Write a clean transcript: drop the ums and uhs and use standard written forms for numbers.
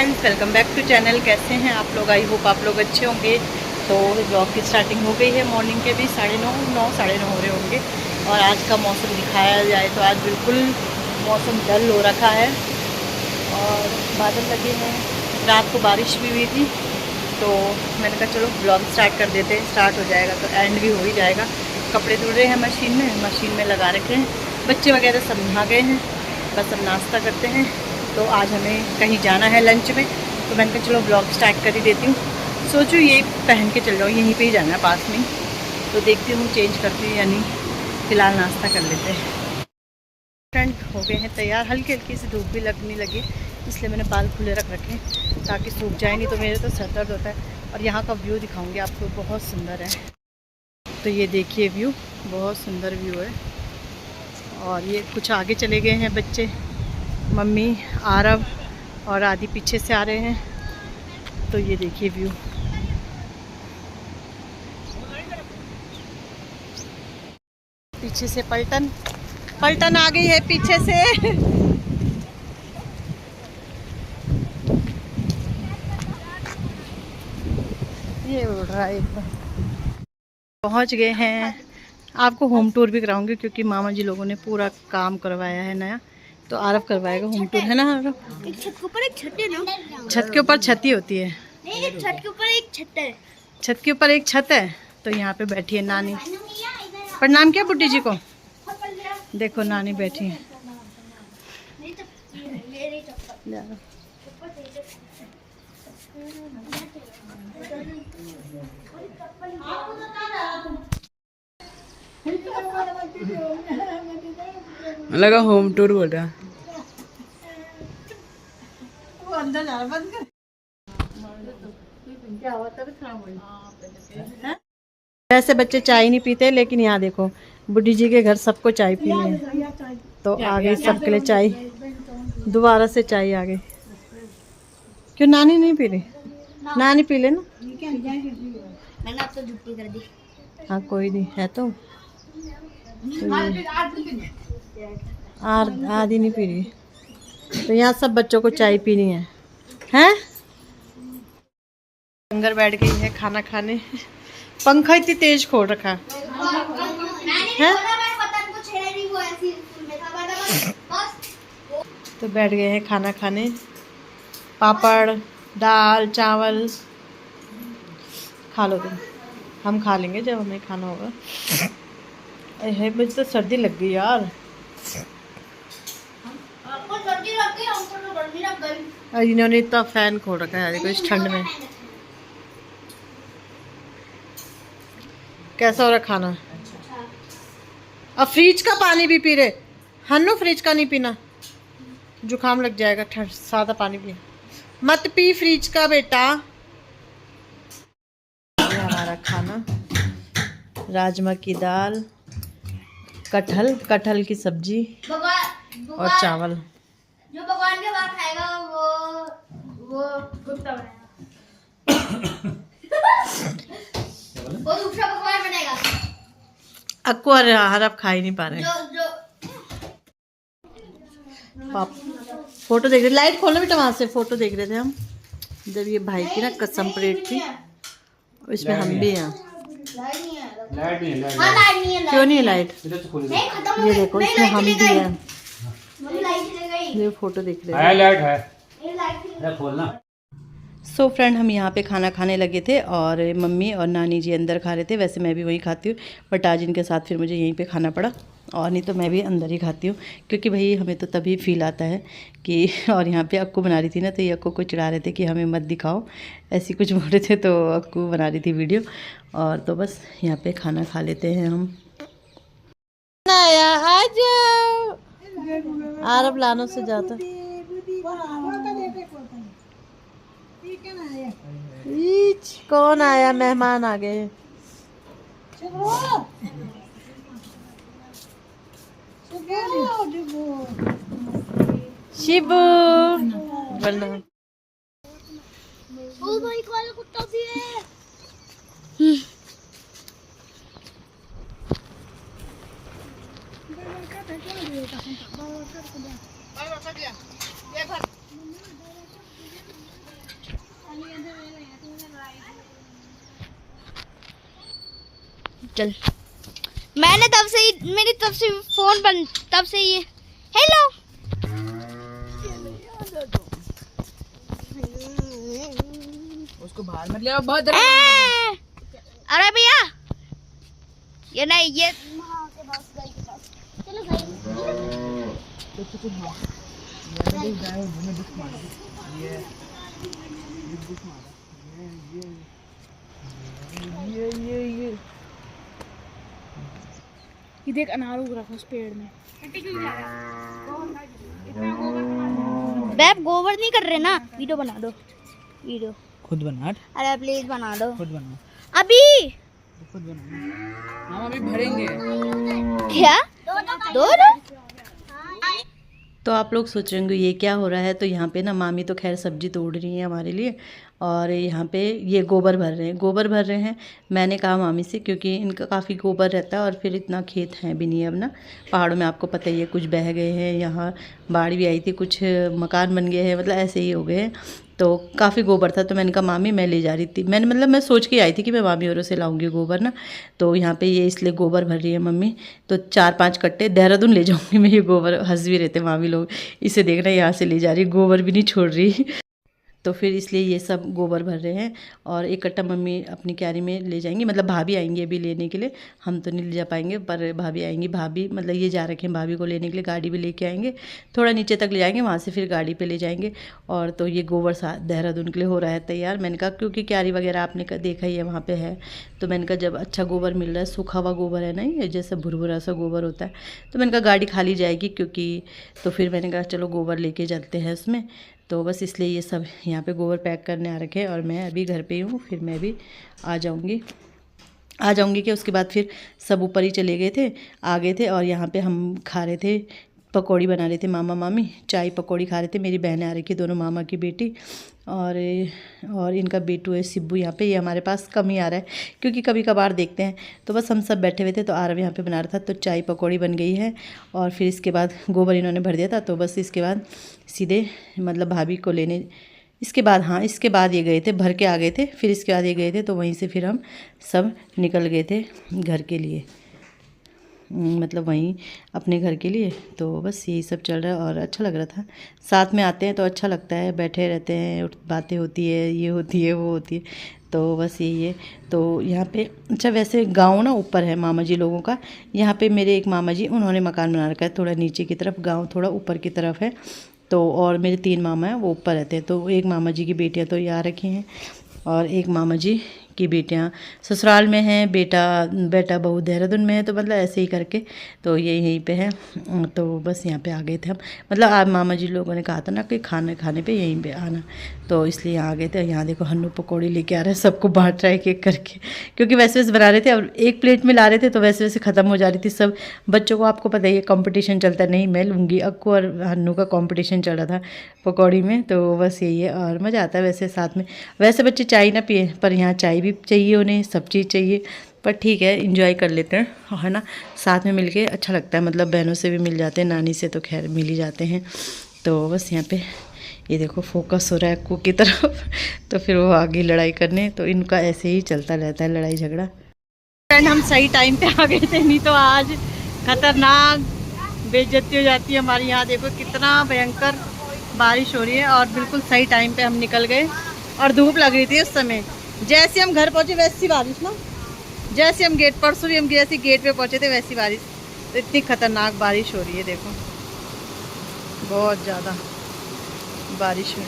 Friends, welcome back to channel. कैसे हैं आप लोग? आई होप आप लोग अच्छे होंगे। तो ब्लॉग की स्टार्टिंग हो गई है। मॉर्निंग के भी 9:30 हो रहे होंगे। और आज का मौसम दिखाया जाए तो आज बिल्कुल मौसम डल हो रखा है और बादल लगे हैं। रात को बारिश भी हुई थी तो मैंने कहा चलो ब्लॉग स्टार्ट कर देते हैं। स्टार्ट हो जाएगा तो एंड भी हो ही जाएगा। कपड़े धुल रहे हैं मशीन में लगा रखे हैं। बच्चे वगैरह सब नहा गए हैं, बस अब नाश्ता करते हैं। तो आज हमें कहीं जाना है लंच में, तो मैंने कहा चलो ब्लॉग स्टार्ट कर ही देती हूँ। सोचूँ ये पहन के चल जाऊँ, यहीं पे ही जाना है पास में। तो देखती हूँ चेंज करती हूँ या नहीं। फ़िलहाल नाश्ता कर लेते हैं। फ्रेंड हो गए हैं तैयार। हल्की हल्की सी धूप भी लगने लगी, इसलिए मैंने बाल खुले रख रखे हैं ताकि सूख जाए, नहीं तो मेरे तो सर दर्द होता है। और यहाँ का व्यू दिखाऊँगी आपको, बहुत सुंदर है। तो ये देखिए व्यू, बहुत सुंदर व्यू है। और ये कुछ आगे चले गए हैं बच्चे, मम्मी, आरव और आदि पीछे से आ रहे हैं। तो ये देखिए व्यू। पीछे से पलटन आ गई है पीछे से। ये उड़ रहा है एकदम। पहुंच गए हैं। आपको होम टूर भी कराऊंगी क्योंकि मामा जी लोगों ने पूरा काम करवाया है नया। तो आरव करवाएगा होम टूर, है ना आरव? छत के ऊपर एक छत है ना? छत के ऊपर छत ही होती है। नहीं, छत के ऊपर एक छत है। छत के ऊपर एक छत है। तो यहाँ पे बैठी है नानी। प्रणाम क्या बुड्ढी जी को? देखो नानी बैठी है। लगा होम टूर बोल रहा। वो अंदर जा रहा, बंद कर। क्या हुआ? तबीयत खराब हुई? वैसे बच्चे चाय नहीं पीते, लेकिन यहाँ देखो बुड्ढी जी के घर सबको चाय पीनी है। तो आ गई सबके लिए चाय, दोबारा से चाय आ गई। क्यों नानी नहीं पी रही? नानी पी लेना। मैंने अब तो छुट्टी कर दी। हाँ कोई नहीं है तो आधी नहीं पी रही। तो यहाँ सब बच्चों को चाय पीनी है, हैं? अंदर बैठ गई है खाना खाने। पंखा इतनी तेज खोल रखा है। तो बैठ गए हैं खाना खाने। पापड़, दाल, चावल खा लो तुम, हम खा लेंगे जब हमें खाना होगा। अरे मुझे तो सर्दी लग गई यार। और इन्होंने इतना फैन खोल रखा है देखो इस ठंड में। कैसा हो रहा खाना? अब फ्रिज का पानी भी पी रहे हन्नू? फ्रिज का नहीं पीना, जुकाम लग जाएगा। ठंड सादा पानी पी, मत पी फ्रिज का बेटा। ये हमारा खाना, राजमा की दाल, कटहल की सब्जी और चावल। जो भगवान के बाद खाएगा वो कुत्ता बनेगा। वो दूसरा भगवान बनेगा। अक्को और हरफ खा ही नहीं पा रहे। पाप फोटो देख रहे, लाइट खोलो बेटा, वहां से फोटो देख रहे थे हम जब ये भाई की ना कसम प्लेट थी। इसमें हम भी हैं। लाइट नहीं है। क्यों नहीं है लाइट? ये देखो इसमें हम भी हैं। ये फोटो देख रहे हैं। लाइट है, खोलना। सो फ्रेंड हम यहाँ पे खाना खाने लगे थे और मम्मी और नानी जी अंदर खा रहे थे। वैसे मैं भी वहीं खाती हूँ, बट आज इनके साथ फिर मुझे यहीं पे खाना पड़ा। और नहीं तो मैं भी अंदर ही खाती हूँ, क्योंकि भाई हमें तो तभी फील आता है कि। और यहाँ पे अक्कू बना रही थी ना, तो ये अक्कू को चिढ़ा रहे थे कि हमें मत दिखाओ, ऐसी कुछ बोल रहे थे। तो अक्कू बना रही थी वीडियो। और तो बस यहाँ पे खाना खा लेते हैं हम। आरब लानों से जाता कौन आया? मेहमान आ गए। शिबू बोलना। ओ भाई काला कुत्ता भी है। चल मैंने तब से ही मेरी तब से फोन बंद तब से ये हेलो उसको बाहर मत ले आओ, बहुत अरे भैया ये नहीं ये चलो ये देख अनार उग रखा उस पेड़ में। बैब गोबर नहीं कर रहे ना, वीडियो बना दो वीडियो। खुद बना, अरे प्लीज बना दो खुद बना, अभी खुद बना। हम अभी भरेंगे। क्या दो तो आप लोग सोच रहे होंगे ये क्या हो रहा है। तो यहाँ पे ना मामी तो खैर सब्जी तोड़ रही है हमारे लिए, और यहाँ पे ये गोबर भर रहे हैं, गोबर भर रहे हैं। मैंने कहा मामी से, क्योंकि इनका काफ़ी गोबर रहता है और फिर इतना खेत है भी नहीं अब ना, पहाड़ों में आपको पता ही है, कुछ बह गए हैं, यहाँ बाढ़ भी आई थी, कुछ मकान बन गए हैं, मतलब ऐसे ही हो गए हैं। तो काफ़ी गोबर था, तो मैंने कहा मामी मैं ले जा रही थी, मैं सोच के आई थी कि मैं मामी औरों से लाऊंगी गोबर ना। तो यहाँ पे ये इसलिए गोबर भर रही है मम्मी। तो 4-5 कट्टे देहरादून ले जाऊंगी मैं ये गोबर। हंस भी रहते मामी लोग, इसे देखना यहाँ से ले जा रही, गोबर भी नहीं छोड़ रही। तो फिर इसलिए ये सब गोबर भर रहे हैं, और एक कट्टा मम्मी अपनी क्यारी में ले जाएंगी, मतलब भाभी आएंगी अभी लेने के लिए। हम तो नहीं ले जा पाएंगे, पर भाभी आएंगी। भाभी मतलब ये जा रखे हैं भाभी को लेने के लिए, गाड़ी भी लेके आएंगे, थोड़ा नीचे तक ले जाएंगे, वहाँ से फिर गाड़ी पे ले जाएंगे। और तो ये गोबर देहरादून के लिए हो रहा है तैयार। मैंने कहा क्योंकि क्यारी वगैरह आपने देखा ही है वहाँ पर है, तो मैंने कहा जब अच्छा गोबर मिल रहा है, सूखा हुआ गोबर है ना, ये जैसे भुरभुरा सा गोबर होता है, तो मैंने कहा गाड़ी खाली जाएगी क्योंकि, तो फिर मैंने कहा चलो गोबर लेके चलते हैं उसमें। तो बस इसलिए ये सब यहाँ पे गोबर पैक करने आ रखे हैं, और मैं अभी घर पे ही हूँ, फिर मैं भी आ जाऊँगी कि उसके बाद फिर सब ऊपर ही चले गए थे, आ गए थे। और यहाँ पे हम खा रहे थे, पकौड़ी बना रहे थे मामा मामी, चाय पकौड़ी खा रहे थे। मेरी बहनें आ रही थी, दोनों मामा की बेटी, और इनका बेटू है सिब्बू। यहाँ पे ये हमारे पास कम ही आ रहा है, क्योंकि कभी कभार देखते हैं। तो बस हम सब बैठे हुए थे, तो आरव यहाँ पे बना रहा था, तो चाय पकौड़ी बन गई है। और फिर इसके बाद गोबर इन्होंने भर दिया था, तो बस इसके बाद सीधे मतलब भाभी को लेने, इसके बाद ये गए थे, भर के आ गए थे, फिर इसके बाद ये गए थे, तो वहीं से फिर हम सब निकल गए थे घर के लिए, मतलब वहीं अपने घर के लिए। तो बस यही सब चल रहा है, और अच्छा लग रहा था। साथ में आते हैं तो अच्छा लगता है, बैठे रहते हैं, बातें होती है, ये होती है वो होती है, तो बस यही है। तो यहाँ पे अच्छा, वैसे गांव ना ऊपर है मामा जी लोगों का। यहाँ पे मेरे एक मामा जी, उन्होंने मकान बना रखा है थोड़ा नीचे की तरफ, गाँव थोड़ा ऊपर की तरफ है। तो और मेरे 3 मामा हैं, वो ऊपर रहते हैं। तो एक मामा जी की बेटियाँ तो यहाँ रखी हैं, और एक मामा जी की बेटियां ससुराल में हैं, बेटा बहू देहरादून में है। तो मतलब ऐसे ही करके तो ये यहीं पे है। तो बस यहाँ पे आ गए थे हम, मतलब आप मामा जी लोगों ने कहा था ना कि खाने पे यहीं पे आना, तो इसलिए यहाँ आ गए थे। यहाँ देखो हन्नू पकौड़ी लेके आ रहे हैं, सबको बांट रहा है एक एक करके, क्योंकि वैसे बना रहे थे और एक प्लेट में ला रहे थे, तो वैसे ख़त्म हो जा रही थी सब। बच्चों को आपको पता ही है कंपटीशन चलता, नहीं मैं लूँगी, अक्कू और हन्नू का कंपटीशन चल रहा था पकौड़ी में। तो बस यही है, और मज़ा आता है वैसे साथ में। वैसे बच्चे चाय ना पिए, पर यहाँ चाय भी चाहिए उन्हें, सब चीज़ चाहिए, पर ठीक है इंजॉय कर लेते हैं, है ना, साथ में मिलके अच्छा लगता है। मतलब बहनों से भी मिल जाते हैं, नानी से तो खैर मिल ही जाते हैं। तो बस यहाँ पे ये देखो फोकस हो रहा है अक्कू की तरफ, तो फिर वो आगे लड़ाई करने, तो इनका ऐसे ही चलता रहता है लड़ाई झगड़ा। फ्रेंड हम सही टाइम पे आ गए थे, नहीं तो आज खतरनाक बेइज्जती हो जाती है हमारी। यहाँ देखो कितना भयंकर बारिश हो रही है, और बिल्कुल सही टाइम पे हम निकल गए, और धूप लग रही थी उस समय। जैसे हम घर पहुँचे वैसी बारिश ना, जैसे हम परसों भी हम जैसे गेट पे पहुँचे थे वैसी बारिश। तो इतनी खतरनाक बारिश हो रही है, देखो बहुत ज़्यादा बारिश है।